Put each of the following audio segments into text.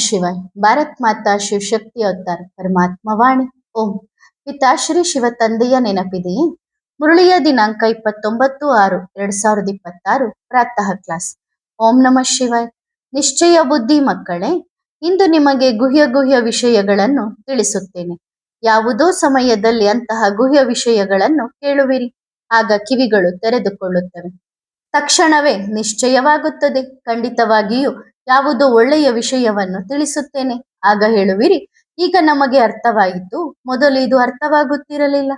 ಶಿವಾय. ಭಾರತ್ ಮಾತಾ ಶಿವಶಕ್ತಿ ಅವತಾರ ಪರಮಾತ್ಮ ವಾಣಿ. ಓಂ. ಪಿತಾಶ್ರೀ ಶಿವ ತಂದೆಯ ನೆನಪಿದೆಯೇ? ಮುರಳಿಯ ದಿನಾಂಕ 29/6/2026 ಪ್ರಾತಃ ಕ್ಲಾಸ್. ಓಂ ನಮಃ ಶಿವಾಯ್. ನಿಶ್ಚಯ ಬುದ್ಧಿ ಮಕ್ಕಳೇ, ಇಂದು ನಿಮಗೆ ಗುಹ್ಯ ವಿಷಯಗಳನ್ನು ತಿಳಿಸುತ್ತೇನೆ. ಯಾವುದೋ ಸಮಯದಲ್ಲಿ ಅಂತಹ ಗುಹ್ಯ ವಿಷಯಗಳನ್ನು ಕೇಳುವಿರಿ, ಆಗ ಕಿವಿಗಳು ತೆರೆದುಕೊಳ್ಳುತ್ತವೆ. ತಕ್ಷಣವೇ ನಿಶ್ಚಯವಾಗುತ್ತದೆ. ಖಂಡಿತವಾಗಿಯೂ ಯಾವುದೋ ಒಳ್ಳೆಯ ವಿಷಯವನ್ನು ತಿಳಿಸುತ್ತೇನೆ, ಆಗ ಹೇಳುವಿರಿ, ಈಗ ನಮಗೆ ಅರ್ಥವಾಯಿತು, ಮೊದಲು ಇದು ಅರ್ಥವಾಗುತ್ತಿರಲಿಲ್ಲ.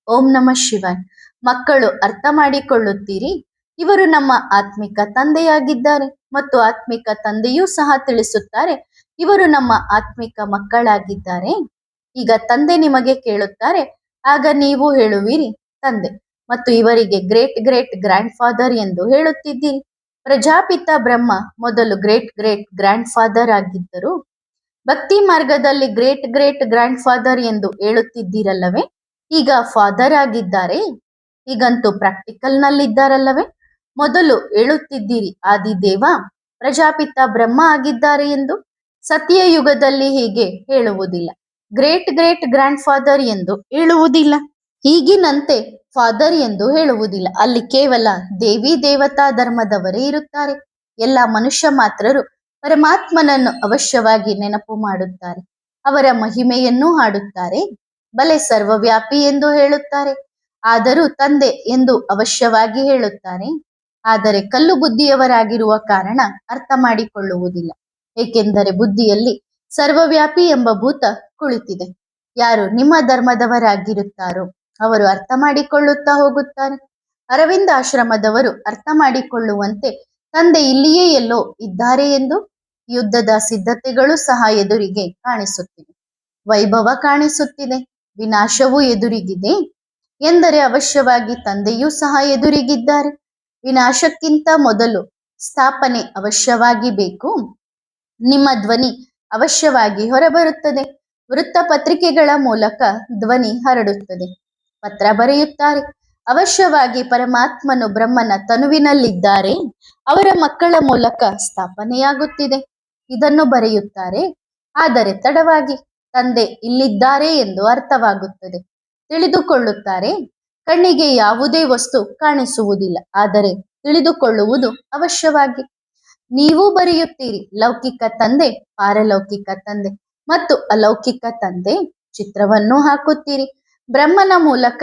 ಓಂ ನಮಃ ಶಿವಾಯ್. ಮಕ್ಕಳು ಅರ್ಥ ಮಾಡಿಕೊಳ್ಳುತ್ತೀರಿ, ಇವರು ನಮ್ಮ ಆತ್ಮಿಕ ತಂದೆಯಾಗಿದ್ದಾರೆ ಮತ್ತು ಆತ್ಮಿಕ ತಂದೆಯೂ ಸಹ ತಿಳಿಸುತ್ತಾರೆ, ಇವರು ನಮ್ಮ ಆತ್ಮಿಕ ಮಕ್ಕಳಾಗಿದ್ದಾರೆ. ಈಗ ತಂದೆ ನಿಮಗೆ ಕೇಳುತ್ತಾರೆ, ಆಗ ನೀವು ಹೇಳುವಿರಿ ತಂದೆ, ಮತ್ತು ಇವರಿಗೆ ಗ್ರೇಟ್ ಗ್ರೇಟ್ ಗ್ರ್ಯಾಂಡ್ ಫಾದರ್ ಎಂದು ಹೇಳುತ್ತಿದ್ದೀರಿ. ಪ್ರಜಾಪಿತ ಬ್ರಹ್ಮ ಮೊದಲು ಗ್ರೇಟ್ ಗ್ರೇಟ್ ಗ್ರ್ಯಾಂಡ್ ಫಾದರ್ ಆಗಿದ್ದರು. ಭಕ್ತಿ ಮಾರ್ಗದಲ್ಲಿ ಗ್ರೇಟ್ ಗ್ರೇಟ್ ಗ್ರ್ಯಾಂಡ್ ಫಾದರ್ ಎಂದು ಹೇಳುತ್ತಿದ್ದೀರಲ್ಲವೇ, ಈಗ ಫಾದರ್ ಆಗಿದ್ದಾರೆ. ಈಗಂತೂ ಪ್ರಾಕ್ಟಿಕಲ್ ನಲ್ಲಿದ್ದಾರಲ್ಲವೇ. ಮೊದಲು ಹೇಳುತ್ತಿದ್ದೀರಿ ಆದಿದೇವ ಪ್ರಜಾಪಿತ ಬ್ರಹ್ಮ ಆಗಿದ್ದಾರೆ ಎಂದು. ಸತ್ಯಯುಗದಲ್ಲಿ ಹೀಗೆ ಹೇಳುವುದಿಲ್ಲ, ಗ್ರೇಟ್ ಗ್ರೇಟ್ ಗ್ರ್ಯಾಂಡ್ ಫಾದರ್ ಎಂದು ಹೇಳುವುದಿಲ್ಲ. ಈಗಿನಂತೆ ಫಾದರ್ ಎಂದು ಹೇಳುವುದಿಲ್ಲ. ಅಲ್ಲಿ ಕೇವಲ ದೇವಿ ದೇವತಾ ಧರ್ಮದವರೇ ಇರುತ್ತಾರೆ. ಎಲ್ಲ ಮನುಷ್ಯ ಮಾತ್ರರು ಪರಮಾತ್ಮನನ್ನು ಅವಶ್ಯವಾಗಿ ನೆನಪು ಮಾಡುತ್ತಾರೆ, ಅವರ ಮಹಿಮೆಯನ್ನು ಹಾಡುತ್ತಾರೆ. ಬಲೆ ಸರ್ವವ್ಯಾಪಿ ಎಂದು ಹೇಳುತ್ತಾರೆ, ಆದರೂ ತಂದೆ ಎಂದು ಅವಶ್ಯವಾಗಿ ಹೇಳುತ್ತಾರೆ. ಆದರೆ ಕಲ್ಲು ಬುದ್ಧಿಯವರಾಗಿರುವ ಕಾರಣ ಅರ್ಥ ಮಾಡಿಕೊಳ್ಳುವುದಿಲ್ಲ, ಏಕೆಂದರೆ ಬುದ್ಧಿಯಲ್ಲಿ ಸರ್ವವ್ಯಾಪಿ ಎಂಬ ಭೂತ ಕುಳಿತಿದೆ. ಯಾರು ನಿಮ್ಮ ಧರ್ಮದವರಾಗಿರುತ್ತಾರೋ ಅವರು ಅರ್ಥ ಮಾಡಿಕೊಳ್ಳುತ್ತಾ ಹೋಗುತ್ತಾರೆ. ಅರವಿಂದ ಆಶ್ರಮದವರು ಅರ್ಥ ಮಾಡಿಕೊಳ್ಳುವಂತೆ ತಂದೆ ಇಲ್ಲಿಯೇ ಎಲ್ಲೋ ಇದ್ದಾರೆ ಎಂದು. ಯುದ್ಧದ ಸಿದ್ಧತೆಗಳು ಸಹ ಎದುರಿಗೆ ಕಾಣಿಸುತ್ತಿದೆ, ವೈಭವ ಕಾಣಿಸುತ್ತಿದೆ, ವಿನಾಶವೂ ಎದುರಿಗಿದೆ ಎಂದರೆ ಅವಶ್ಯವಾಗಿ ತಂದೆಯೂ ಸಹ ಎದುರಿಗಿದ್ದಾರೆ. ವಿನಾಶಕ್ಕಿಂತ ಮೊದಲು ಸ್ಥಾಪನೆ ಅವಶ್ಯವಾಗಿ ಬೇಕು. ನಿಮ್ಮ ಧ್ವನಿ ಅವಶ್ಯವಾಗಿ ಹೊರಬರುತ್ತದೆ. ವೃತ್ತಪತ್ರಿಕೆಗಳ ಮೂಲಕ ಧ್ವನಿ ಹರಡುತ್ತದೆ, ಪತ್ರ ಬರೆಯುತ್ತಾರೆ. ಅವಶ್ಯವಾಗಿ ಪರಮಾತ್ಮನು ಬ್ರಹ್ಮನ ತನುವಿನಲ್ಲಿದ್ದಾರೆ, ಅವರ ಮಕ್ಕಳ ಮೂಲಕ ಸ್ಥಾಪನೆಯಾಗುತ್ತಿದೆ, ಇದನ್ನು ಬರೆಯುತ್ತಾರೆ. ಆದರೆ ತಡವಾಗಿ ತಂದೆ ಇಲ್ಲಿದ್ದಾರೆ ಎಂದು ಅರ್ಥವಾಗುತ್ತದೆ, ತಿಳಿದುಕೊಳ್ಳುತ್ತಾರೆ. ಕಣ್ಣಿಗೆ ಯಾವುದೇ ವಸ್ತು ಕಾಣಿಸುವುದಿಲ್ಲ, ಆದರೆ ತಿಳಿದುಕೊಳ್ಳುವುದು ಅವಶ್ಯವಾಗಿ. ನೀವು ಬರೆಯುತ್ತೀರಿ ಲೌಕಿಕ ತಂದೆ, ಪಾರಲೌಕಿಕ ತಂದೆ ಮತ್ತು ಅಲೌಕಿಕ ತಂದೆ. ಚಿತ್ರವನ್ನು ಹಾಕುತ್ತೀರಿ. ಬ್ರಹ್ಮನ ಮೂಲಕ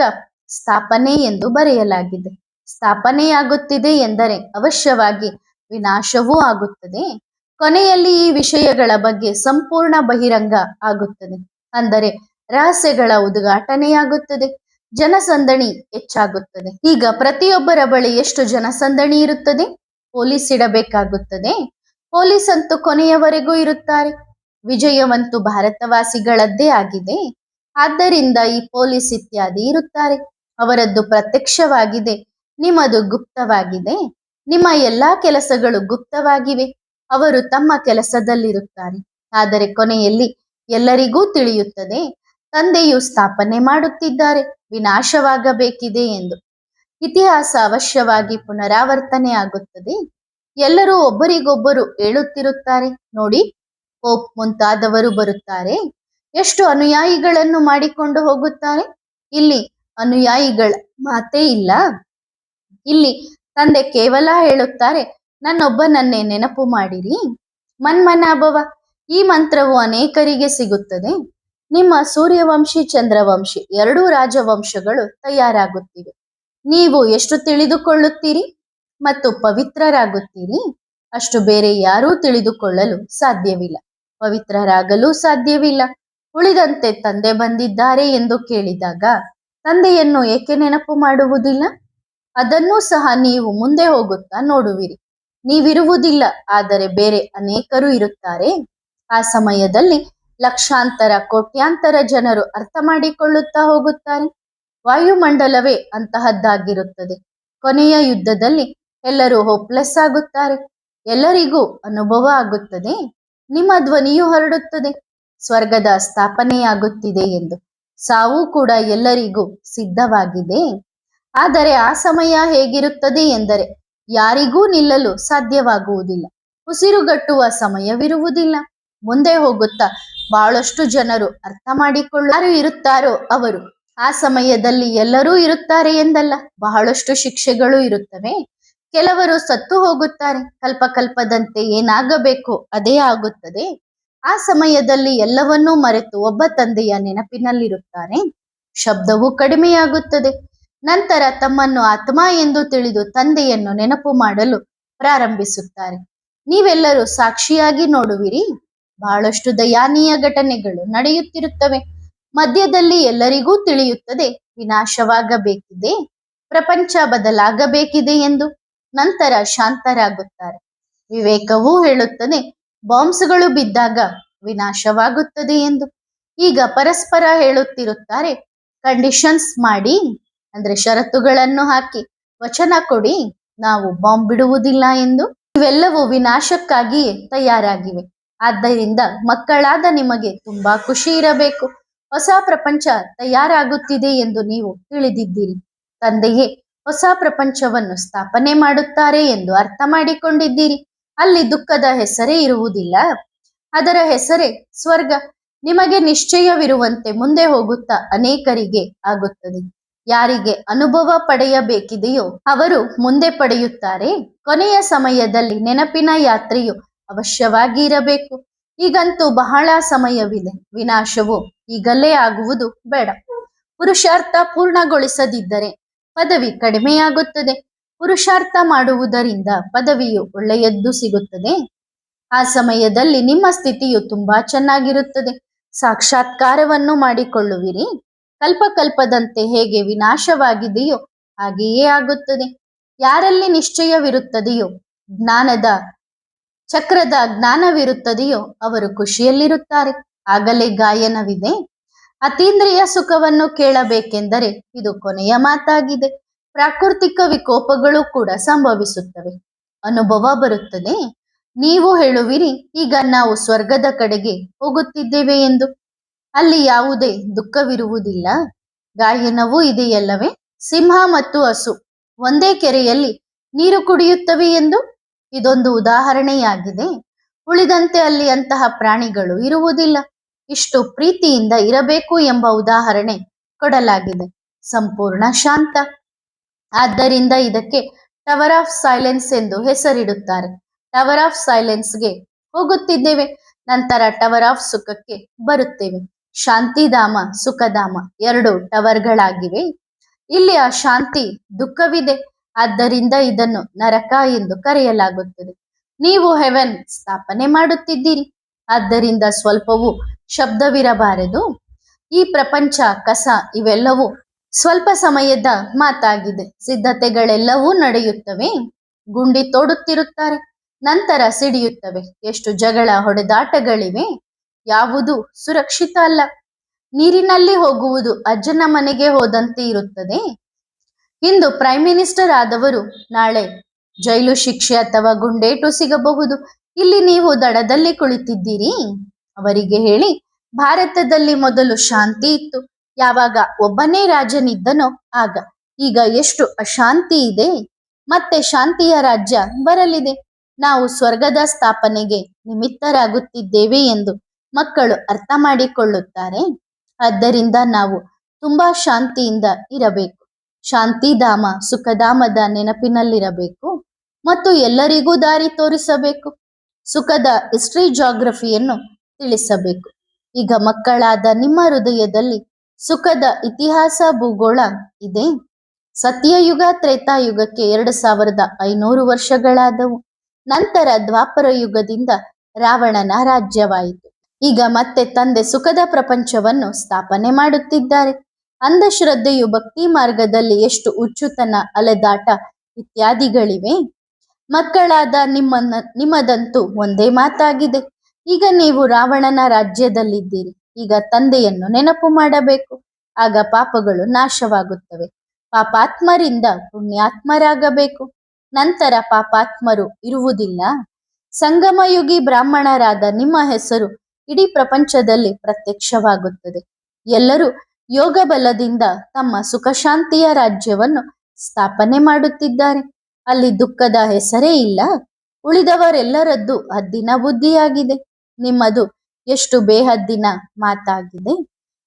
ಸ್ಥಾಪನೆ ಎಂದು ಬರೆಯಲಾಗಿದೆ. ಸ್ಥಾಪನೆಯಾಗುತ್ತಿದೆ ಎಂದರೆ ಅವಶ್ಯವಾಗಿ ವಿನಾಶವೂ ಆಗುತ್ತದೆ. ಕೊನೆಯಲ್ಲಿ ಈ ವಿಷಯಗಳ ಬಗ್ಗೆ ಸಂಪೂರ್ಣ ಬಹಿರಂಗ ಆಗುತ್ತದೆ, ಅಂದರೆ ರಹಸ್ಯಗಳ ಉದ್ಘಾಟನೆಯಾಗುತ್ತದೆ. ಜನಸಂದಣಿ ಹೆಚ್ಚಾಗುತ್ತದೆ. ಈಗ ಪ್ರತಿಯೊಬ್ಬರ ಬಳಿ ಎಷ್ಟು ಜನಸಂದಣಿ ಇರುತ್ತದೆ? ಪೊಲೀಸ್ ಇಡಬೇಕಾಗುತ್ತದೆ. ಪೊಲೀಸ್ ಅಂತೂ ಕೊನೆಯವರೆಗೂ ಇರುತ್ತಾರೆ. ವಿಜಯವಂತೂ ಭಾರತವಾಸಿಗಳದ್ದೇ ಆಗಿದೆ. ಆದ್ದರಿಂದ ಈ ಪೊಲೀಸ್ ಇತ್ಯಾದಿ ಇರುತ್ತಾರೆ. ಅವರದ್ದು ಪ್ರತ್ಯಕ್ಷವಾಗಿದೆ, ನಿಮ್ಮದು ಗುಪ್ತವಾಗಿದೆ. ನಿಮ್ಮ ಎಲ್ಲಾ ಕೆಲಸಗಳು ಗುಪ್ತವಾಗಿವೆ. ಅವರು ತಮ್ಮ ಕೆಲಸದಲ್ಲಿರುತ್ತಾರೆ. ಆದರೆ ಕೊನೆಯಲ್ಲಿ ಎಲ್ಲರಿಗೂ ತಿಳಿಯುತ್ತದೆ, ತಂದೆಯು ಸ್ಥಾಪನೆ ಮಾಡುತ್ತಿದ್ದಾರೆ, ವಿನಾಶವಾಗಬೇಕಿದೆ ಎಂದು. ಇತಿಹಾಸ ಅವಶ್ಯವಾಗಿ ಪುನರಾವರ್ತನೆ ಆಗುತ್ತದೆ. ಎಲ್ಲರೂ ಒಬ್ಬರಿಗೊಬ್ಬರು ಹೇಳುತ್ತಿರುತ್ತಾರೆ, ನೋಡಿ ಪೋಪ್ ಮುಂತಾದವರು ಬರುತ್ತಾರೆ, ಎಷ್ಟು ಅನುಯಾಯಿಗಳನ್ನು ಮಾಡಿಕೊಂಡು ಹೋಗುತ್ತಾರೆ. ಇಲ್ಲಿ ಅನುಯಾಯಿಗಳ ಮಾತೇ ಇಲ್ಲ. ಇಲ್ಲಿ ತಂದೆ ಕೇವಲ ಹೇಳುತ್ತಾರೆ, ನನ್ನೊಬ್ಬನನ್ನೇ ನೆನಪು ಮಾಡಿರಿ, ಮನ್ಮನಾಭವ. ಈ ಮಂತ್ರವು ಅನೇಕರಿಗೆ ಸಿಗುತ್ತದೆ. ನಿಮ್ಮ ಸೂರ್ಯವಂಶಿ ಚಂದ್ರವಂಶಿ ಎರಡೂ ರಾಜವಂಶಗಳು ತಯಾರಾಗುತ್ತಿವೆ. ನೀವು ಎಷ್ಟು ತಿಳಿದುಕೊಳ್ಳುತ್ತೀರಿ ಮತ್ತು ಪವಿತ್ರರಾಗುತ್ತೀರಿ, ಅಷ್ಟು ಬೇರೆ ಯಾರೂ ತಿಳಿದುಕೊಳ್ಳಲು ಸಾಧ್ಯವಿಲ್ಲ, ಪವಿತ್ರರಾಗಲು ಸಾಧ್ಯವಿಲ್ಲ. ಉಳಿದಂತೆ ತಂದೆ ಬಂದಿದ್ದಾರೆ ಎಂದು ಕೇಳಿದಾಗ ತಂದೆಯನ್ನು ಏಕೆ ನೆನಪು ಮಾಡುವುದಿಲ್ಲ? ಅದನ್ನೂ ಸಹ ನೀವು ಮುಂದೆ ಹೋಗುತ್ತಾ ನೋಡುವಿರಿ. ನೀವಿರುವುದಿಲ್ಲ, ಆದರೆ ಬೇರೆ ಅನೇಕರು ಇರುತ್ತಾರೆ. ಆ ಸಮಯದಲ್ಲಿ ಲಕ್ಷಾಂತರ ಕೋಟ್ಯಾಂತರ ಜನರು ಅರ್ಥ ಮಾಡಿಕೊಳ್ಳುತ್ತಾ ಹೋಗುತ್ತಾರೆ. ವಾಯುಮಂಡಲವೇ ಅಂತಹದ್ದಾಗಿರುತ್ತದೆ. ಕೊನೆಯ ಯುದ್ಧದಲ್ಲಿ ಎಲ್ಲರೂ ಹೋಪ್ಲೆಸ್ ಆಗುತ್ತಾರೆ. ಎಲ್ಲರಿಗೂ ಅನುಭವ ಆಗುತ್ತದೆ, ನಿಮ್ಮ ಧ್ವನಿಯು ಹರಡುತ್ತದೆ, ಸ್ವರ್ಗದ ಸ್ಥಾಪನೆಯಾಗುತ್ತಿದೆ ಎಂದು. ಸಾವು ಕೂಡ ಎಲ್ಲರಿಗೂ ಸಿದ್ಧವಾಗಿದೆ. ಆದರೆ ಆ ಸಮಯ ಹೇಗಿರುತ್ತದೆ ಎಂದರೆ ಯಾರಿಗೂ ನಿಲ್ಲಲು ಸಾಧ್ಯವಾಗುವುದಿಲ್ಲ. ಉಸಿರುಗಟ್ಟುವ ಸಮಯವಿರುವುದಿಲ್ಲ. ಮುಂದೆ ಹೋಗುತ್ತಾ ಬಹಳಷ್ಟು ಜನರು ಅರ್ಥ ಮಾಡಿಕೊಳ್ಳಾರು ಇರುತ್ತಾರೋ ಅವರು. ಆ ಸಮಯದಲ್ಲಿ ಎಲ್ಲರೂ ಇರುತ್ತಾರೆ ಎಂದಲ್ಲ, ಬಹಳಷ್ಟು ಶಿಕ್ಷೆಗಳು ಇರುತ್ತವೆ. ಕೆಲವರು ಸತ್ತು ಹೋಗುತ್ತಾರೆ. ಕಲ್ಪಕಲ್ಪದಂತೆ ಏನಾಗಬೇಕು ಅದೇ ಆಗುತ್ತದೆ. ಆ ಸಮಯದಲ್ಲಿ ಎಲ್ಲವನ್ನೂ ಮರೆತು ಒಬ್ಬ ತಂದೆಯ ನೆನಪಿನಲ್ಲಿರುತ್ತಾರೆ. ಶಬ್ದವು ಕಡಿಮೆಯಾಗುತ್ತದೆ. ನಂತರ ತಮ್ಮನ್ನು ಆತ್ಮ ಎಂದು ತಿಳಿದು ತಂದೆಯನ್ನು ನೆನಪು ಮಾಡಲು ಪ್ರಾರಂಭಿಸುತ್ತಾರೆ. ನೀವೆಲ್ಲರೂ ಸಾಕ್ಷಿಯಾಗಿ ನೋಡುವಿರಿ. ಬಹಳಷ್ಟು ದಯಾನೀಯ ಘಟನೆಗಳು ನಡೆಯುತ್ತಿರುತ್ತವೆ. ಮಧ್ಯದಲ್ಲಿ ಎಲ್ಲರಿಗೂ ತಿಳಿಯುತ್ತದೆ ವಿನಾಶವಾಗಬೇಕಿದೆ, ಪ್ರಪಂಚ ಬದಲಾಗಬೇಕಿದೆ ಎಂದು. ನಂತರ ಶಾಂತರಾಗುತ್ತಾರೆ. ವಿವೇಕವೂ ಹೇಳುತ್ತದೆ ಬಾಂಬ್ಸ್ಗಳು ಬಿದ್ದಾಗ ವಿನಾಶವಾಗುತ್ತದೆ ಎಂದು. ಈಗ ಪರಸ್ಪರ ಹೇಳುತ್ತಿರುತ್ತಾರೆ, ಕಂಡೀಷನ್ಸ್ ಮಾಡಿ, ಅಂದ್ರೆ ಷರತ್ತುಗಳನ್ನು ಹಾಕಿ ವಚನ ಕೊಡಿ, ನಾವು ಬಾಂಬ್ ಬಿಡುವುದಿಲ್ಲ ಎಂದು. ಇವೆಲ್ಲವೂ ವಿನಾಶಕ್ಕಾಗಿಯೇ ತಯಾರಾಗಿವೆ. ಆದ್ದರಿಂದ ಮಕ್ಕಳಾದ ನಿಮಗೆ ತುಂಬಾ ಖುಷಿ ಇರಬೇಕು. ಹೊಸ ಪ್ರಪಂಚ ತಯಾರಾಗುತ್ತಿದೆ ಎಂದು ನೀವು ತಿಳಿದಿದ್ದೀರಿ. ತಂದೆಯೇ ಹೊಸ ಪ್ರಪಂಚವನ್ನು ಸ್ಥಾಪನೆ ಮಾಡುತ್ತಾರೆ ಎಂದು ಅರ್ಥ ಮಾಡಿಕೊಂಡಿದ್ದೀರಿ. ಅಲ್ಲಿ ದುಃಖದ ಹೆಸರೇ ಇರುವುದಿಲ್ಲ, ಅದರ ಹೆಸರೇ ಸ್ವರ್ಗ. ನಿಮಗೆ ನಿಶ್ಚಯವಿರುವಂತೆ ಮುಂದೆ ಹೋಗುತ್ತಾ ಅನೇಕರಿಗೆ ಆಗುತ್ತದೆ. ಯಾರಿಗೆ ಅನುಭವ ಪಡೆಯಬೇಕಿದೆಯೋ ಅವರು ಮುಂದೆ ಪಡೆಯುತ್ತಾರೆ. ಕೊನೆಯ ಸಮಯದಲ್ಲಿ ನೆನಪಿನ ಯಾತ್ರೆಯು ಅವಶ್ಯವಾಗಿ ಇರಬೇಕು. ಈಗಂತೂ ಬಹಳ ಸಮಯವಿದೆ. ವಿನಾಶವು ಈಗಲೇ ಆಗುವುದು ಬೇಡ. ಪುರುಷಾರ್ಥ ಪೂರ್ಣಗೊಳಿಸದಿದ್ದರೆ ಪದವಿ ಕಡಿಮೆಯಾಗುತ್ತದೆ. ಪುರುಷಾರ್ಥ ಮಾಡುವುದರಿಂದ ಪದವಿಯು ಒಳ್ಳೆಯದ್ದು ಸಿಗುತ್ತದೆ. ಆ ಸಮಯದಲ್ಲಿ ನಿಮ್ಮ ಸ್ಥಿತಿಯು ತುಂಬಾ ಚೆನ್ನಾಗಿರುತ್ತದೆ. ಸಾಕ್ಷಾತ್ಕಾರವನ್ನು ಮಾಡಿಕೊಳ್ಳುವಿರಿ. ಕಲ್ಪಕಲ್ಪದಂತೆ ಹೇಗೆ ವಿನಾಶವಾಗಿದೆಯೋ ಹಾಗೆಯೇ ಆಗುತ್ತದೆ. ಯಾರಲ್ಲಿ ನಿಶ್ಚಯವಿರುತ್ತದೆಯೋ, ಜ್ಞಾನದ ಚಕ್ರದ ಜ್ಞಾನವಿರುತ್ತದೆಯೋ ಅವರು ಖುಷಿಯಲ್ಲಿರುತ್ತಾರೆ. ಆಗಲೇ ಗಾಯನವಿದೆ. ಅತೀಂದ್ರಿಯ ಸುಖವನ್ನು ಕೇಳಬೇಕೆಂದರೆ ಇದು ಕೊನೆಯ ಮಾತಾಗಿದೆ. ಪ್ರಾಕೃತಿಕ ವಿಕೋಪಗಳು ಕೂಡ ಸಂಭವಿಸುತ್ತವೆ. ಅನುಭವ ಬರುತ್ತದೆ. ನೀವು ಹೇಳುವಿರಿ, ಈಗ ನಾವು ಸ್ವರ್ಗದ ಕಡೆಗೆ ಹೋಗುತ್ತಿದ್ದೇವೆ ಎಂದು. ಅಲ್ಲಿ ಯಾವುದೇ ದುಃಖವಿರುವುದಿಲ್ಲ. ಗಾಯನವೂ ಇದೆಯಲ್ಲವೇ? ಸಿಂಹ ಮತ್ತು ಹಸು ಒಂದೇ ಕೆರೆಯಲ್ಲಿ ನೀರು ಕುಡಿಯುತ್ತವೆ ಎಂದು ಇದೊಂದು ಉದಾಹರಣೆಯಾಗಿದೆ. ಉಳಿದಂತೆ ಅಲ್ಲಿ ಅಂತಹ ಪ್ರಾಣಿಗಳು ಇರುವುದಿಲ್ಲ. ಇಷ್ಟು ಪ್ರೀತಿಯಿಂದ ಇರಬೇಕು ಎಂಬ ಉದಾಹರಣೆ ಕೊಡಲಾಗಿದೆ. ಸಂಪೂರ್ಣ ಶಾಂತ. ಆದ್ದರಿಂದ ಇದಕ್ಕೆ ಟವರ್ ಆಫ್ ಸೈಲೆನ್ಸ್ ಎಂದು ಹೆಸರಿಡುತ್ತಾರೆ. ಟವರ್ ಆಫ್ ಸೈಲೆನ್ಸ್ಗೆ ಹೋಗುತ್ತಿದ್ದೇವೆ, ನಂತರ ಟವರ್ ಆಫ್ ಸುಖಕ್ಕೆ ಬರುತ್ತೇವೆ. ಶಾಂತಿಧಾಮ, ಸುಖಧಾಮ ಎರಡು ಟವರ್ಗಳಾಗಿವೆ. ಇಲ್ಲಿ ಆ ಶಾಂತಿ ದುಃಖವಿದೆ. ಆದ್ದರಿಂದ ಇದನ್ನು ನರಕ ಎಂದು ಕರೆಯಲಾಗುತ್ತದೆ. ನೀವು ಹೆವೆನ್ ಸ್ಥಾಪನೆ ಮಾಡುತ್ತಿದ್ದೀರಿ. ಆದ್ದರಿಂದ ಸ್ವಲ್ಪವೂ ಶಬ್ದವಿರಬಾರದು. ಈ ಪ್ರಪಂಚ, ಕಸ ಇವೆಲ್ಲವೂ ಸ್ವಲ್ಪ ಸಮಯದ ಮಾತಾಗಿದೆ. ಸಿದ್ಧತೆಗಳೆಲ್ಲವೂ ನಡೆಯುತ್ತವೆ. ಗುಂಡಿ ತೋಡುತ್ತಿರುತ್ತಾರೆ, ನಂತರ ಸಿಡಿಯುತ್ತವೆ. ಎಷ್ಟು ಜಗಳ ಹೊಡೆದಾಟಗಳಿವೆ. ಯಾವುದು ಸುರಕ್ಷಿತ ಅಲ್ಲ. ನೀರಿನಲ್ಲಿ ಹೋಗುವುದು ಅಜ್ಜನ ಮನೆಗೆ ಹೋದಂತೆ ಇರುತ್ತದೆ. ಇಂದು ಪ್ರೈಮ್ ಮಿನಿಸ್ಟರ್ ಆದವರು ನಾಳೆ ಜೈಲು ಶಿಕ್ಷೆ ಅಥವಾ ಗುಂಡೇಟು ಸಿಗಬಹುದು. ಇಲ್ಲಿ ನೀವು ದಡದಲ್ಲಿ ಕುಳಿತಿದ್ದೀರಿ. ಅವರಿಗೆ ಹೇಳಿ, ಭಾರತದಲ್ಲಿ ಮೊದಲು ಶಾಂತಿ ಇತ್ತು. ಯಾವಾಗ ಒಬ್ಬನೇ ರಾಜನಿದ್ದನೋ ಆಗ. ಈಗ ಎಷ್ಟು ಅಶಾಂತಿ ಇದೆ. ಮತ್ತೆ ಶಾಂತಿಯ ರಾಜ್ಯ ಬರಲಿದೆ. ನಾವು ಸ್ವರ್ಗದ ಸ್ಥಾಪನೆಗೆ ನಿಮಿತ್ತರಾಗುತ್ತಿದ್ದೇವೆ ಎಂದು ಮಕ್ಕಳು ಅರ್ಥ ಮಾಡಿಕೊಳ್ಳುತ್ತಾರೆ. ಆದ್ದರಿಂದ ನಾವು ತುಂಬಾ ಶಾಂತಿಯಿಂದ ಇರಬೇಕು. ಶಾಂತಿಧಾಮ, ಸುಖಧಾಮದ ನೆನಪಿನಲ್ಲಿರಬೇಕು ಮತ್ತು ಎಲ್ಲರಿಗೂ ದಾರಿ ತೋರಿಸಬೇಕು. ಸುಖದ ಹಿಸ್ಟ್ರಿ, ಜಾಗ್ರಫಿಯನ್ನು ತಿಳಿಸಬೇಕು. ಈಗ ಮಕ್ಕಳಾದ ನಿಮ್ಮ ಹೃದಯದಲ್ಲಿ ಸುಖದ ಇತಿಹಾಸ, ಭೂಗೋಳ ಇದೆ. ಸತ್ಯಯುಗ ತ್ರೇತಾಯುಗಕ್ಕೆ 2500 ವರ್ಷಗಳಾದವು. ನಂತರ ದ್ವಾಪರ ಯುಗದಿಂದ ರಾವಣನ ರಾಜ್ಯವಾಯಿತು. ಈಗ ಮತ್ತೆ ತಂದೆ ಸುಖದ ಪ್ರಪಂಚವನ್ನು ಸ್ಥಾಪನೆ ಮಾಡುತ್ತಿದ್ದಾರೆ. ಅಂಧಶ್ರದ್ಧೆಯು ಭಕ್ತಿ ಮಾರ್ಗದಲ್ಲಿ ಎಷ್ಟು ಹುಚ್ಚುತನ, ಅಲೆದಾಟ ಇತ್ಯಾದಿಗಳಿವೆ. ಮಕ್ಕಳಾದ ನಿಮ್ಮದಂತೂ ಒಂದೇ ಮಾತಾಗಿದೆ. ಈಗ ನೀವು ರಾವಣನ ರಾಜ್ಯದಲ್ಲಿದ್ದೀರಿ. ಈಗ ತಂದೆಯನ್ನು ನೆನಪು ಮಾಡಬೇಕು. ಆಗ ಪಾಪಗಳು ನಾಶವಾಗುತ್ತವೆ. ಪಾಪಾತ್ಮರಿಂದ ಪುಣ್ಯಾತ್ಮರಾಗಬೇಕು. ನಂತರ ಪಾಪಾತ್ಮರು ಇರುವುದಿಲ್ಲ. ಸಂಗಮಯುಗಿ ಬ್ರಾಹ್ಮಣರಾದ ನಿಮ್ಮ ಹೆಸರು ಇಡೀ ಪ್ರಪಂಚದಲ್ಲಿ ಪ್ರತ್ಯಕ್ಷವಾಗುತ್ತದೆ. ಎಲ್ಲರೂ ಯೋಗ ಬಲದಿಂದ ತಮ್ಮ ಸುಖ ಶಾಂತಿಯ ರಾಜ್ಯವನ್ನು ಸ್ಥಾಪನೆ ಮಾಡುತ್ತಿದ್ದಾರೆ. ಅಲ್ಲಿ ದುಃಖದ ಹೆಸರೇ ಇಲ್ಲ. ಉಳಿದವರೆಲ್ಲರದ್ದು ಹದ್ದಿನ ಬುದ್ಧಿಯಾಗಿದೆ. ನಿಮ್ಮದು ಎಷ್ಟು ಬೇಹದ್ದಿನ ಮಾತಾಗಿದೆ.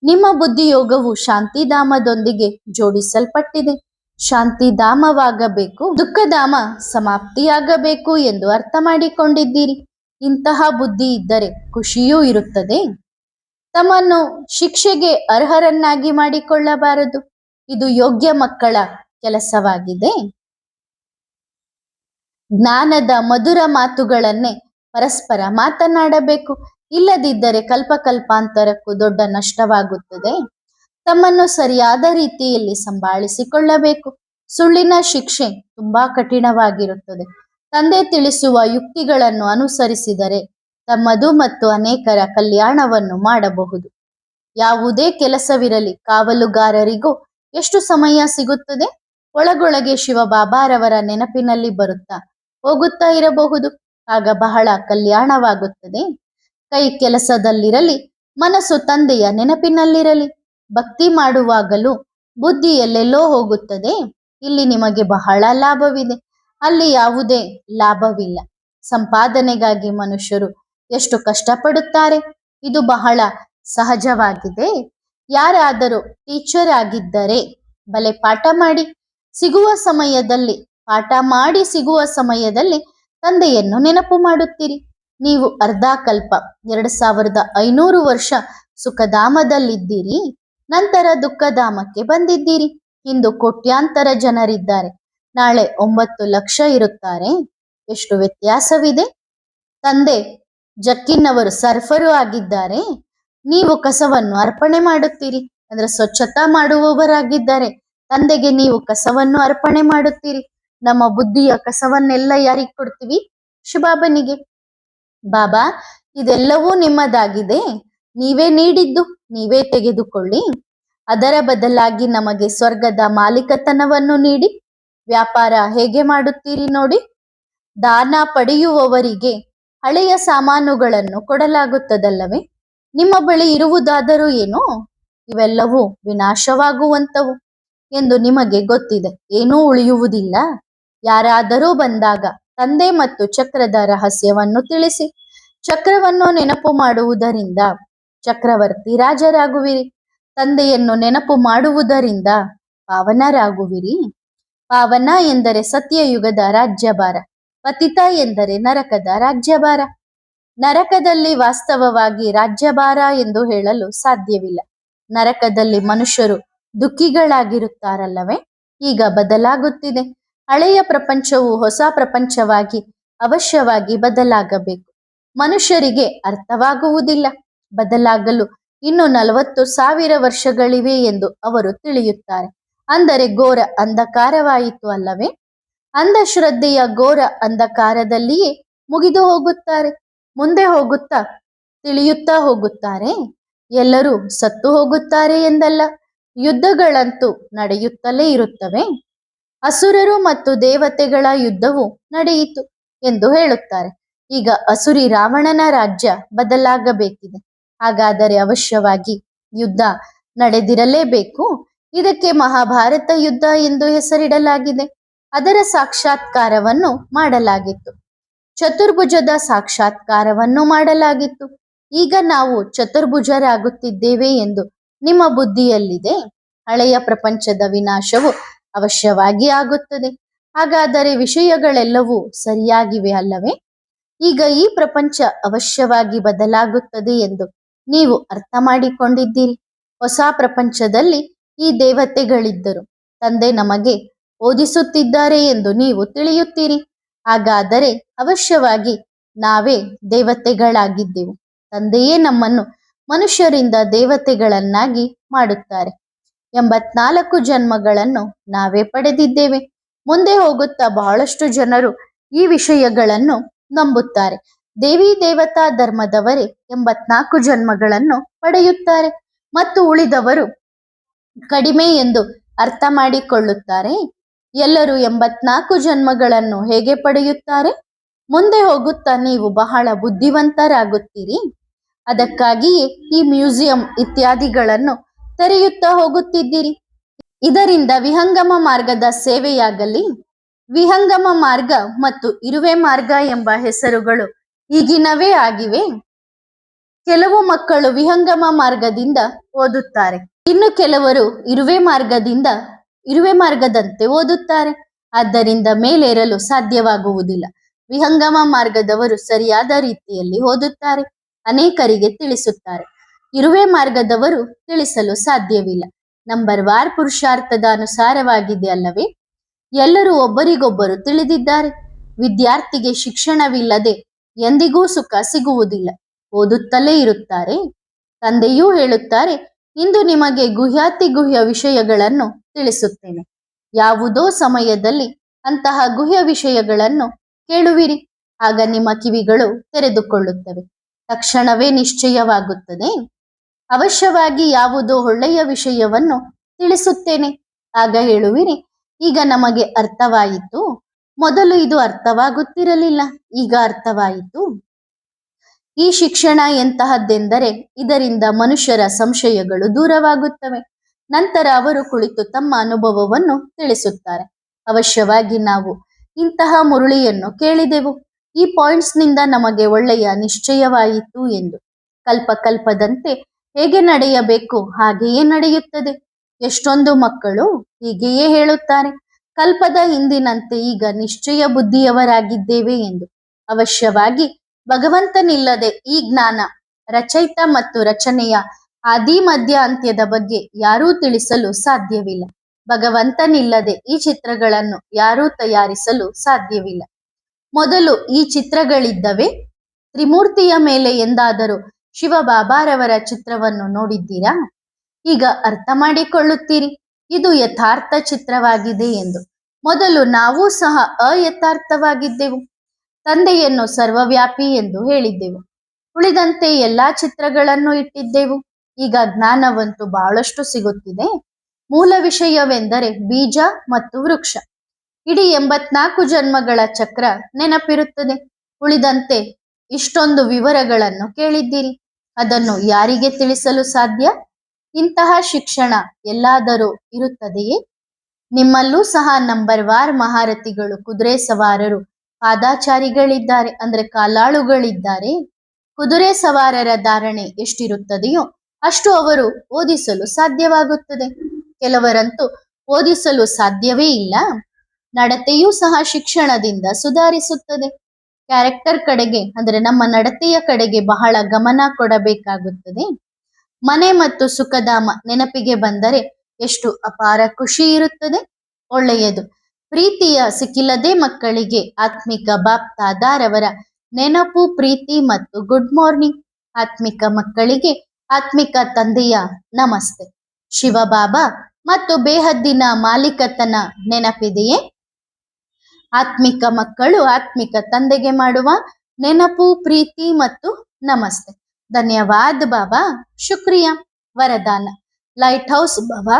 ನಿಮ್ಮ ಬುದ್ಧಿಯೋಗವು ಶಾಂತಿಧಾಮದೊಂದಿಗೆ ಜೋಡಿಸಲ್ಪಟ್ಟಿದೆ. ಶಾಂತಿಧಾಮವಾಗಬೇಕು, ದುಃಖಧಾಮ ಸಮಾಪ್ತಿಯಾಗಬೇಕು ಎಂದು ಅರ್ಥ ಮಾಡಿಕೊಂಡಿದ್ದೀರಿ. ಇಂತಹ ಬುದ್ಧಿ ಇದ್ದರೆ ಖುಷಿಯೂ ಇರುತ್ತದೆ. ತಮ್ಮನ್ನು ಶಿಕ್ಷೆಗೆ ಅರ್ಹರನ್ನಾಗಿ ಮಾಡಿಕೊಳ್ಳಬಾರದು. ಇದು ಯೋಗ್ಯ ಮಕ್ಕಳ ಕೆಲಸವಾಗಿದೆ. ಜ್ಞಾನದ ಮಧುರ ಮಾತುಗಳನ್ನೇ ಪರಸ್ಪರ ಮಾತನಾಡಬೇಕು. ಇಲ್ಲದಿದ್ದರೆ ಕಲ್ಪಾಂತರಕ್ಕೂ ದೊಡ್ಡ ನಷ್ಟವಾಗುತ್ತದೆ. ತಮ್ಮನ್ನು ಸರಿಯಾದ ರೀತಿಯಲ್ಲಿ ಸಂಭಾಳಿಸಿಕೊಳ್ಳಬೇಕು. ಸುಳ್ಳಿನ ಶಿಕ್ಷೆ ತುಂಬಾ ಕಠಿಣವಾಗಿರುತ್ತದೆ. ತಂದೆ ತಿಳಿಸುವ ಯುಕ್ತಿಗಳನ್ನು ಅನುಸರಿಸಿದರೆ ತಮ್ಮದು ಮತ್ತು ಅನೇಕರ ಕಲ್ಯಾಣವನ್ನು ಮಾಡಬಹುದು. ಯಾವುದೇ ಕೆಲಸವಿರಲಿ, ಕಾವಲುಗಾರರಿಗೂ ಎಷ್ಟು ಸಮಯ ಸಿಗುತ್ತದೆ? ಒಳಗೊಳಗೆ ಶಿವಬಾಬಾರವರ ನೆನಪಿನಲ್ಲಿ ಬರುತ್ತಾ ಹೋಗುತ್ತಾ ಇರಬಹುದು. ಆಗ ಬಹಳ ಕಲ್ಯಾಣವಾಗುತ್ತದೆ. ಕೈ ಕೆಲಸದಲ್ಲಿರಲಿ, ಮನಸ್ಸು ತಂದೆಯ ನೆನಪಿನಲ್ಲಿರಲಿ. ಭಕ್ತಿ ಮಾಡುವಾಗಲೂ ಬುದ್ಧಿ ಎಲ್ಲೆಲ್ಲೋ ಹೋಗುತ್ತದೆ. ಇಲ್ಲಿ ನಿಮಗೆ ಬಹಳ ಲಾಭವಿದೆ, ಅಲ್ಲಿ ಯಾವುದೇ ಲಾಭವಿಲ್ಲ. ಸಂಪಾದನೆಗಾಗಿ ಮನುಷ್ಯರು ಎಷ್ಟು ಕಷ್ಟಪಡುತ್ತಾರೆ, ಇದು ಬಹಳ ಸಹಜವಾಗಿದೆ. ಯಾರಾದರೂ ಟೀಚರ್ ಆಗಿದ್ದರೆ ಬಲೆ ಪಾಠ ಮಾಡಿ ಸಿಗುವ ಸಮಯದಲ್ಲಿ ತಂದೆಯನ್ನು ನೆನಪು ಮಾಡುತ್ತೀರಿ. ನೀವು ಅರ್ಧ ಕಲ್ಪ 2500 ವರ್ಷ ಸುಖಧಾಮದಲ್ಲಿದ್ದೀರಿ, ನಂತರ ದುಃಖಧಾಮಕ್ಕೆ ಬಂದಿದ್ದೀರಿ. ಇಂದು ಕೋಟ್ಯಾಂತರ ಜನರಿದ್ದಾರೆ, ನಾಳೆ 9 ಲಕ್ಷ ಇರುತ್ತಾರೆ. ಎಷ್ಟು ವ್ಯತ್ಯಾಸವಿದೆ. ತಂದೆ ಜಕ್ಕಿನವರು ಸರ್ಫರು ಆಗಿದ್ದಾರೆ, ನೀವು ಕಸವನ್ನು ಅರ್ಪಣೆ ಮಾಡುತ್ತೀರಿ. ಅಂದ್ರೆ ಸ್ವಚ್ಛತಾ ಮಾಡುವವರಾಗಿದ್ದಾರೆ, ತಂದೆಗೆ ನೀವು ಕಸವನ್ನು ಅರ್ಪಣೆ ಮಾಡುತ್ತೀರಿ. ನಮ್ಮ ಬುದ್ಧಿಯ ಕಸವನ್ನೆಲ್ಲ ಯಾರಿಗೆ ಕೊಡ್ತೀವಿ? ಶಿವಬಾಬನಿಗೆ. ಬಾಬಾ, ಇದೆಲ್ಲವೂ ನಿಮ್ಮದಾಗಿದೆ, ನೀವೇ ನೀಡಿದ್ದು, ನೀವೇ ತೆಗೆದುಕೊಳ್ಳಿ. ಅದರ ಬದಲಾಗಿ ನಮಗೆ ಸ್ವರ್ಗದ ಮಾಲೀಕತನವನ್ನು ನೀಡಿ. ವ್ಯಾಪಾರ ಹೇಗೆ ಮಾಡುತ್ತೀರಿ ನೋಡಿ. ದಾನ ಪಡೆಯುವವರಿಗೆ ಹಳೆಯ ಸಾಮಾನುಗಳನ್ನು ಕೊಡಲಾಗುತ್ತದಲ್ಲವೇ? ನಿಮ್ಮ ಬಳಿ ಇರುವುದಾದರೂ ಏನು? ಇವೆಲ್ಲವೂ ವಿನಾಶವಾಗುವಂತವು ಎಂದು ನಿಮಗೆ ಗೊತ್ತಿದೆ. ಏನೂ ಉಳಿಯುವುದಿಲ್ಲ. ಯಾರಾದರೂ ಬಂದಾಗ ತಂದೆ ಮತ್ತು ಚಕ್ರದ ರಹಸ್ಯವನ್ನು ತಿಳಿಸಿ. ಚಕ್ರವನ್ನು ನೆನಪು ಮಾಡುವುದರಿಂದ ಚಕ್ರವರ್ತಿ ರಾಜರಾಗುವಿರಿ. ತಂದೆಯನ್ನು ನೆನಪು ಮಾಡುವುದರಿಂದ ಪಾವನರಾಗುವಿರಿ. ಪಾವನ ಎಂದರೆ ಸತ್ಯಯುಗದ ರಾಜ್ಯಭಾರ, ಪತಿತ ಎಂದರೆ ನರಕದ ರಾಜ್ಯಭಾರ. ನರಕದಲ್ಲಿ ವಾಸ್ತವವಾಗಿ ರಾಜ್ಯಭಾರ ಎಂದು ಹೇಳಲು ಸಾಧ್ಯವಿಲ್ಲ. ನರಕದಲ್ಲಿ ಮನುಷ್ಯರು ದುಃಖಿಗಳಾಗಿರುತ್ತಾರಲ್ಲವೇ? ಈಗ ಬದಲಾಗುತ್ತಿದೆ. ಹಳೆಯ ಪ್ರಪಂಚವು ಹೊಸ ಪ್ರಪಂಚವಾಗಿ ಅವಶ್ಯವಾಗಿ ಬದಲಾಗಬೇಕು. ಮನುಷ್ಯರಿಗೆ ಅರ್ಥವಾಗುವುದಿಲ್ಲ. ಬದಲಾಗಲು ಇನ್ನು 40,000 ವರ್ಷಗಳಿವೆ ಎಂದು ಅವರು ತಿಳಿಯುತ್ತಾರೆ. ಅಂದರೆ ಘೋರ ಅಂಧಕಾರವಾಯಿತು ಅಲ್ಲವೇ? ಅಂಧಶ್ರದ್ಧೆಯ ಘೋರ ಅಂಧಕಾರದಲ್ಲಿಯೇ ಮುಗಿದು ಹೋಗುತ್ತಾರೆ. ಮುಂದೆ ಹೋಗುತ್ತಾ ತಿಳಿಯುತ್ತಾ ಹೋಗುತ್ತಾರೆ. ಎಲ್ಲರೂ ಸತ್ತು ಹೋಗುತ್ತಾರೆ ಎಂದಲ್ಲ, ಯುದ್ಧಗಳಂತೂ ನಡೆಯುತ್ತಲೇ ಇರುತ್ತವೆ. ಅಸುರರು ಮತ್ತು ದೇವತೆಗಳ ಯುದ್ಧವು ನಡೆಯಿತು ಎಂದು ಹೇಳುತ್ತಾರೆ. ಈಗ ಅಸುರಿ ರಾವಣನ ರಾಜ್ಯ ಬದಲಾಗಬೇಕಿದೆ. ಹಾಗಾದರೆ ಅವಶ್ಯವಾಗಿ ಯುದ್ಧ ನಡೆದಿರಲೇಬೇಕು. ಇದಕ್ಕೆ ಮಹಾಭಾರತ ಯುದ್ಧ ಎಂದು ಹೆಸರಿಡಲಾಗಿದೆ. ಅದರ ಸಾಕ್ಷಾತ್ಕಾರವನ್ನು ಮಾಡಲಾಗಿತ್ತು. ಚತುರ್ಭುಜದ ಸಾಕ್ಷಾತ್ಕಾರವನ್ನು ಮಾಡಲಾಗಿತ್ತು. ಈಗ ನಾವು ಚತುರ್ಭುಜರಾಗುತ್ತಿದ್ದೇವೆ ಎಂದು ನಿಮ್ಮ ಬುದ್ಧಿಯಲ್ಲಿದೆ. ಹಳೆಯ ಪ್ರಪಂಚದ ವಿನಾಶವು ಅವಶ್ಯವಾಗಿ ಆಗುತ್ತದೆ. ಹಾಗಾದರೆ ವಿಷಯಗಳೆಲ್ಲವೂ ಸರಿಯಾಗಿವೆ ಅಲ್ಲವೇ? ಈಗ ಈ ಪ್ರಪಂಚ ಅವಶ್ಯವಾಗಿ ಬದಲಾಗುತ್ತದೆ ಎಂದು ನೀವು ಅರ್ಥ ಮಾಡಿಕೊಂಡಿದ್ದೀರಿ. ಹೊಸ ಪ್ರಪಂಚದಲ್ಲಿ ಈ ದೇವತೆಗಳಿದ್ದರು. ತಂದೆ ನಮಗೆ ಓದಿಸುತ್ತಿದ್ದಾರೆ ಎಂದು ನೀವು ತಿಳಿಯುತ್ತೀರಿ. ಹಾಗಾದರೆ ಅವಶ್ಯವಾಗಿ ನಾವೇ ದೇವತೆಗಳಾಗಿದ್ದೆವು. ತಂದೆಯೇ ನಮ್ಮನ್ನು ಮನುಷ್ಯರಿಂದ ದೇವತೆಗಳನ್ನಾಗಿ ಮಾಡುತ್ತಾರೆ. 84 ಜನ್ಮಗಳನ್ನು ನಾವೇ ಪಡೆದಿದ್ದೇವೆ. ಮುಂದೆ ಹೋಗುತ್ತಾ ಬಹಳಷ್ಟು ಜನರು ಈ ವಿಷಯಗಳನ್ನು ನಂಬುತ್ತಾರೆ. ದೇವಿ ದೇವತಾ ಧರ್ಮದವರೇ 84 ಜನ್ಮಗಳನ್ನು ಪಡೆಯುತ್ತಾರೆ ಮತ್ತು ಉಳಿದವರು ಕಡಿಮೆ ಎಂದು ಅರ್ಥ ಮಾಡಿಕೊಳ್ಳುತ್ತಾರೆ. ಎಲ್ಲರೂ 84 ಜನ್ಮಗಳನ್ನು ಹೇಗೆ ಪಡೆಯುತ್ತಾರೆ? ಮುಂದೆ ಹೋಗುತ್ತಾ ನೀವು ಬಹಳ ಬುದ್ಧಿವಂತರಾಗುತ್ತೀರಿ. ಅದಕ್ಕಾಗಿಯೇ ಈ ಮ್ಯೂಸಿಯಂ ಇತ್ಯಾದಿಗಳನ್ನು ತೆರೆಯುತ್ತಾ ಹೋಗುತ್ತಿದ್ದೀರಿ. ಇದರಿಂದ ವಿಹಂಗಮ ಮಾರ್ಗದ ಸೇವೆಯಾಗಲಿ. ವಿಹಂಗಮ ಮಾರ್ಗ ಮತ್ತು ಇರುವೆ ಮಾರ್ಗ ಎಂಬ ಹೆಸರುಗಳು ಈಗಿನವೇ ಆಗಿವೆ. ಕೆಲವು ಮಕ್ಕಳು ವಿಹಂಗಮ ಮಾರ್ಗದಿಂದ ಓದುತ್ತಾರೆ, ಇನ್ನು ಕೆಲವರು ಇರುವೆ ಮಾರ್ಗದಂತೆ ಓದುತ್ತಾರೆ. ಆದ್ದರಿಂದ ಮೇಲೇರಲು ಸಾಧ್ಯವಾಗುವುದಿಲ್ಲ. ವಿಹಂಗಮ ಮಾರ್ಗದವರು ಸರಿಯಾದ ರೀತಿಯಲ್ಲಿ ಓದುತ್ತಾರೆ, ಅನೇಕರಿಗೆ ತಿಳಿಸುತ್ತಾರೆ. ಇರುವೆ ಮಾರ್ಗದವರು ತಿಳಿಸಲು ಸಾಧ್ಯವಿಲ್ಲ. ನಂಬರ್ ವಾರ್ ಪುರುಷಾರ್ಥದ ಅನುಸಾರವಾಗಿದೆ ಅಲ್ಲವೇ? ಎಲ್ಲರೂ ಒಬ್ಬರಿಗೊಬ್ಬರು ತಿಳಿದಿದ್ದಾರೆ. ವಿದ್ಯಾರ್ಥಿಗೆ ಶಿಕ್ಷಣವಿಲ್ಲದೆ ಎಂದಿಗೂ ಸುಖ ಸಿಗುವುದಿಲ್ಲ. ಓದುತ್ತಲೇ ಇರುತ್ತಾರೆ. ತಂದೆಯೂ ಹೇಳುತ್ತಾರೆ, ಇಂದು ನಿಮಗೆ ಗುಹ್ಯ ವಿಷಯಗಳನ್ನು ತಿಳಿಸುತ್ತೇನೆ. ಯಾವುದೋ ಸಮಯದಲ್ಲಿ ಅಂತಹ ಗುಹ್ಯ ವಿಷಯಗಳನ್ನು ಕೇಳುವಿರಿ. ಆಗ ನಿಮ್ಮ ಕಿವಿಗಳು ತೆರೆದುಕೊಳ್ಳುತ್ತವೆ. ತಕ್ಷಣವೇ ನಿಶ್ಚಯವಾಗುತ್ತದೆ. ಅವಶ್ಯವಾಗಿ ಯಾವುದೋ ಒಳ್ಳೆಯ ವಿಷಯವನ್ನು ತಿಳಿಸುತ್ತೇನೆ. ಆಗ ಹೇಳುವಿರಿ, ಈಗ ನಮಗೆ ಅರ್ಥವಾಯಿತು. ಮೊದಲು ಇದು ಅರ್ಥವಾಗುತ್ತಿರಲಿಲ್ಲ, ಈಗ ಅರ್ಥವಾಯಿತು. ಈ ಶಿಕ್ಷಣ ಎಂತಹದ್ದೆಂದರೆ ಇದರಿಂದ ಮನುಷ್ಯರ ಸಂಶಯಗಳು ದೂರವಾಗುತ್ತವೆ. ನಂತರ ಅವರು ಕುಳಿತು ತಮ್ಮ ಅನುಭವವನ್ನು ತಿಳಿಸುತ್ತಾರೆ. ಅವಶ್ಯವಾಗಿ ನಾವು ಇಂತಹ ಮುರುಳಿಯನ್ನು ಕೇಳಿದೆವು. ಈ ಪಾಯಿಂಟ್ಸ್ನಿಂದ ನಮಗೆ ಒಳ್ಳೆಯ ನಿಶ್ಚಯವಾಯಿತು ಎಂದು. ಕಲ್ಪದಂತೆ ಹೇಗೆ ನಡೆಯಬೇಕು ಹಾಗೆಯೇ ನಡೆಯುತ್ತದೆ. ಎಷ್ಟೊಂದು ಮಕ್ಕಳು ಹೀಗೆಯೇ ಹೇಳುತ್ತಾರೆ, ಕಲ್ಪದ ಹಿಂದಿನಂತೆ ಈಗ ನಿಶ್ಚಯ ಬುದ್ಧಿಯವರಾಗಿದ್ದೇವೆ ಎಂದು. ಅವಶ್ಯವಾಗಿ ಭಗವಂತನಿಲ್ಲದೆ ಈ ಜ್ಞಾನ, ರಚಯಿತ ಮತ್ತು ರಚನೆಯ ಆದಿ ಮಧ್ಯ ಅಂತ್ಯದ ಬಗ್ಗೆ ಯಾರೂ ತಿಳಿಸಲು ಸಾಧ್ಯವಿಲ್ಲ. ಭಗವಂತನಿಲ್ಲದೆ ಈ ಚಿತ್ರಗಳನ್ನು ಯಾರೂ ತಯಾರಿಸಲು ಸಾಧ್ಯವಿಲ್ಲ. ಮೊದಲು ಈ ಚಿತ್ರಗಳಿದ್ದವೆ. ತ್ರಿಮೂರ್ತಿಯ ಮೇಲೆ ಎಂದಾದರೂ ಶಿವಬಾಬಾರವರ ಚಿತ್ರವನ್ನು ನೋಡಿದ್ದೀರಾ? ಈಗ ಅರ್ಥ ಮಾಡಿಕೊಳ್ಳುತ್ತೀರಿ ಇದು ಯಥಾರ್ಥ ಚಿತ್ರವಾಗಿದೆ ಎಂದು. ಮೊದಲು ನಾವು ಸಹ ಅಯಥಾರ್ಥವಾಗಿದ್ದೆವು. ತಂದೆಯನ್ನು ಸರ್ವವ್ಯಾಪಿ ಎಂದು ಹೇಳಿದ್ದೆವು. ಉಳಿದಂತೆ ಎಲ್ಲಾ ಚಿತ್ರಗಳನ್ನು ಇಟ್ಟಿದ್ದೆವು. ಈಗ ಜ್ಞಾನವಂತೂ ಬಹಳಷ್ಟು ಸಿಗುತ್ತಿದೆ. ಮೂಲ ವಿಷಯವೆಂದರೆ ಬೀಜ ಮತ್ತು ವೃಕ್ಷ. ಇಡೀ 84 ಜನ್ಮಗಳ ಚಕ್ರ ನೆನಪಿರುತ್ತದೆ. ಉಳಿದಂತೆ ಇಷ್ಟೊಂದು ವಿವರಗಳನ್ನು ಕೇಳಿದ್ದೀರಿ. ಅದನ್ನು ಯಾರಿಗೆ ತಿಳಿಸಲು ಸಾಧ್ಯ? ಇಂತಹ ಶಿಕ್ಷಣ ಎಲ್ಲಾದರೂ ಇರುತ್ತದೆಯೇ? ನಿಮ್ಮಲ್ಲೂ ಸಹ ನಂಬರ್ ವಾರ್ ಮಹಾರಥಿಗಳು, ಕುದುರೆ ಸವಾರರು, ಪಾದಾಚಾರಿಗಳಿದ್ದಾರೆ, ಅಂದ್ರೆ ಕಾಲಾಳುಗಳಿದ್ದಾರೆ. ಕುದುರೆ ಸವಾರರ ಧಾರಣೆ ಎಷ್ಟಿರುತ್ತದೆಯೋ ಅಷ್ಟು ಅವರು ಓದಿಸಲು ಸಾಧ್ಯವಾಗುತ್ತದೆ. ಕೆಲವರಂತೂ ಓದಿಸಲು ಸಾಧ್ಯವೇ ಇಲ್ಲ. ನಡತೆಯೂ ಸಹ ಶಿಕ್ಷಣದಿಂದ ಸುಧಾರಿಸುತ್ತದೆ. ಕ್ಯಾರೆಕ್ಟರ್ ಕಡೆಗೆ ಅಂದ್ರೆ ನಮ್ಮ ನಡತೆಯ ಕಡೆಗೆ ಬಹಳ ಗಮನ ಕೊಡಬೇಕಾಗುತ್ತದೆ. ಮನೆ ಮತ್ತು ಸುಖಧಾಮ ನೆನಪಿಗೆ ಬಂದರೆ ಎಷ್ಟು ಅಪಾರ ಖುಷಿ ಇರುತ್ತದೆ. ಒಳ್ಳೆಯದು. ಪ್ರೀತಿಯ ಸಿಕ್ಕಿಲ್ಲದೆ ಮಕ್ಕಳಿಗೆ ಆತ್ಮಿಕ ಬಾಪ್ ದಾದಾರವರ ನೆನಪು, ಪ್ರೀತಿ ಮತ್ತು ಗುಡ್ ಮಾರ್ನಿಂಗ್. ಆತ್ಮಿಕ ಮಕ್ಕಳಿಗೆ ಆತ್ಮಿಕ ತಂದೆಯ ನಮಸ್ತೆ. ಶಿವಬಾಬಾ ಮತ್ತು ಬೇಹದ್ದಿನ ಮಾಲೀಕತನ ನೆನಪಿದೆಯೇ? ಆತ್ಮಿಕ ಮಕ್ಕಳು ಆತ್ಮಿಕ ತಂದೆಗೆ ಮಾಡುವ ನೆನಪು, ಪ್ರೀತಿ ಮತ್ತು ನಮಸ್ತೆ. ಧನ್ಯವಾದ ಬಾಬಾ, ಶುಕ್ರಿಯಾ. ವರದಾನ. ಲೈಟ್ ಹೌಸ್ ಬಾಬಾ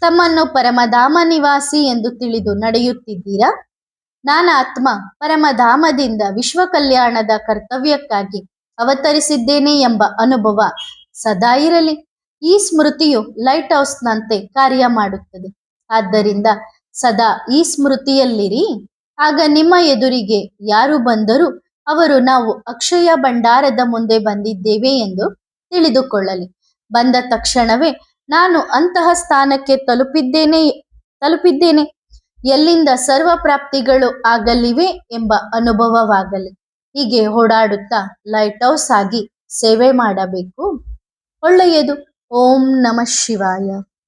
ತಮ್ಮನ್ನು ಪರಮಧಾಮ ನಿವಾಸಿ ಎಂದು ತಿಳಿದು ನಡೆಯುತ್ತಿದ್ದೀರಾ? ನಾನು ಆತ್ಮ ಪರಮಧಾಮದಿಂದ ವಿಶ್ವ ಕಲ್ಯಾಣದ ಕರ್ತವ್ಯಕ್ಕಾಗಿ ಅವತರಿಸಿದ್ದೇನೆ ಎಂಬ ಅನುಭವ ಸದಾ ಇರಲಿ. ಈ ಸ್ಮೃತಿಯು ಲೈಟ್ ಹೌಸ್ನಂತೆ ಕಾರ್ಯ ಮಾಡುತ್ತದೆ. ಆದ್ದರಿಂದ ಸದಾ ಈ ಸ್ಮೃತಿಯಲ್ಲಿರಿ. ಆಗ ನಿಮ್ಮ ಎದುರಿಗೆ ಯಾರು ಬಂದರೂ ಅವರು ನಾವು ಅಕ್ಷಯ ಭಂಡಾರದ ಮುಂದೆ ಬಂದಿದ್ದೇವೆ ಎಂದು ತಿಳಿದುಕೊಳ್ಳಲಿ. ಬಂದ ತಕ್ಷಣವೇ ನಾನು ಅಂತಹ ಸ್ಥಾನಕ್ಕೆ ತಲುಪಿದ್ದೇನೆ, ಎಲ್ಲಿಂದ ಸರ್ವ ಪ್ರಾಪ್ತಿಗಳು ಆಗಲಿವೆ ಎಂಬ ಅನುಭವವಾಗಲಿ. ಹೀಗೆ ಓಡಾಡುತ್ತಾ ಲೈಟ್ ಹೌಸ್ ಆಗಿ ಸೇವೆ ಮಾಡಬೇಕು. ಒಳ್ಳೆಯದು. ಓಂ ನಮಃ ಶಿವಾಯ.